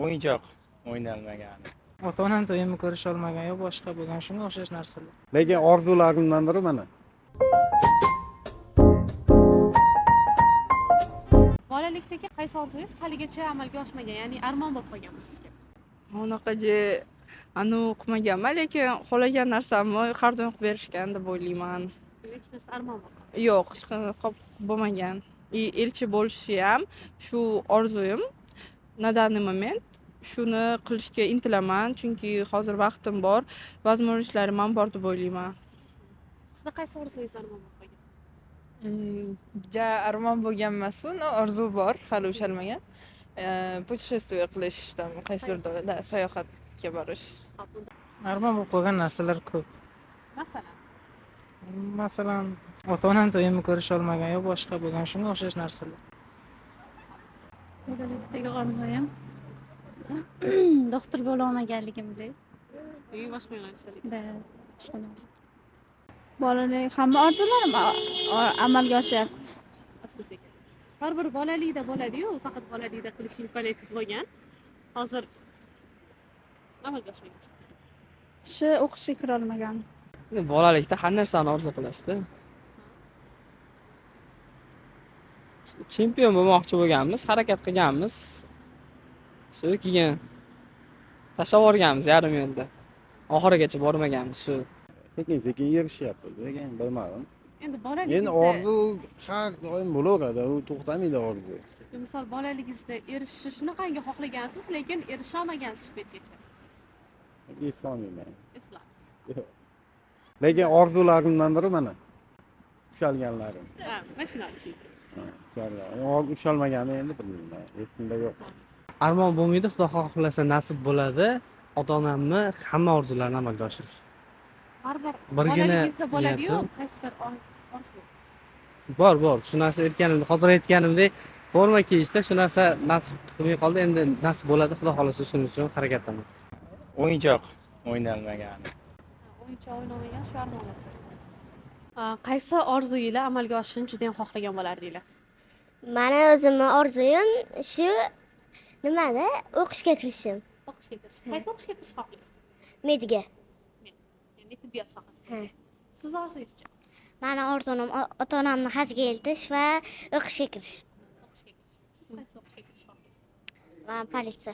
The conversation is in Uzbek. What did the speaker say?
o'yinchoq o'ynalmagan. Ota-onam to'yimni ko'risha olmagan yo boshqa bo'lgan shunga o'xshash narsalar. Lekin orzularimdan biri mana. Bolalikdagi qaysi orzungiz haligacha amalga oshmagan, ya'ni armon bo'lib qolganmi sizga? Unaqaje qilmaganman, lekin xohlagan narsamni har doim qilib berishgan deb o'ylayman. Hech narsa armon bo'lib qolgan. Yo'q, hech qanaqa bo'lmagan. Elchi bo'lishi ham shu orzuyim. Na данный moment shuni qilishga intilaman, chunki hozir vaqtim bor, возможностьlarim ham bor deb o'ylayman. Sizda qaysi orzungiz armon bo'lib qolgan? Ja armon bo'lgan emas-u, orzu bor, hali ushalmagan. Путешествие qilish, qaysidir davlatda sayohatga borish. Armon bo'lib qolgan narsalar ko'p. Masalan, Masalan, ota-onam to'yimni ko'risha olmagan yo boshqa bo'lgan shunga o'xshash narsalar. Bolalikdagi orzuyim doktor bo'la olmaganligimda. boshqa yo'nalishlarga. Bolalik hamma orzularim amalga oshyapti. Asta-sekin. Har bir bolalikda bo'ladi-yu, faqat bolalikda qilish imkoniyatingiz bo'lgan. Hozir amalga oshmagan. Shu o'qishga kira olmagan. Bolalikda har narsani orzu qilasizda. Chempion bo'lmoqchi bo'lganmiz, harakat qilganmiz. Keyin tashlab yuborganmiz yarim yo'lda. Oxirigacha bormaganmiz shu. Sekin erishyapmiz, lekin bilmadim. Endi Endi bolaligingizda, orzu har doim bo'laveradi, u to'xtamaydi orzu. misol bolaligingizda erishishni shunaqangi xohlagansiz, lekin erisha olmagansiz shu paytgacha. Eslolmayman. Eslasiz. Lekin orzularimdan biri mana. Ushalganlarim. Ha, mashina olishing. Ushalmagani endi bilmayman, esimda yo'q. Armon bo'lmaydi, Xudo xohlasa nasib bo'ladi. Ota-onamni hamma orzularini amalga oshirish. Har bir Birgina bolaligingizda bo'ladi-yu, niyatim. qaysidir orzu. Bor. Shu narsa hozir aytganimdek, forma kiyishda shu narsa nasib qilmay qoldi. Endi nasib bo'ladi, Xudo xohlasa shuning uchun harakatdaman. O'yinchoq o'ynalmagan. O'yinchoq o'ynamagan shu armonlar. Qaysi orzuyinglar amalga oshishini juda ham xohlagan bo'lardinglar? Mani o'zimni orzuyim shu nimada o'qishga kirishim. O'qishga kirish. Qaysi o'qishga kirish xohlaysiz? Medga. Ya'ni tibbiyot sohasiga. Ha. Siz orzuyingizchi? Mani orzum ota-onamni hajga eltish va o'qishga kirish. O'qishga kirish. Siz qaysi o'qishga kirish xohlaysiz? Men politsiya.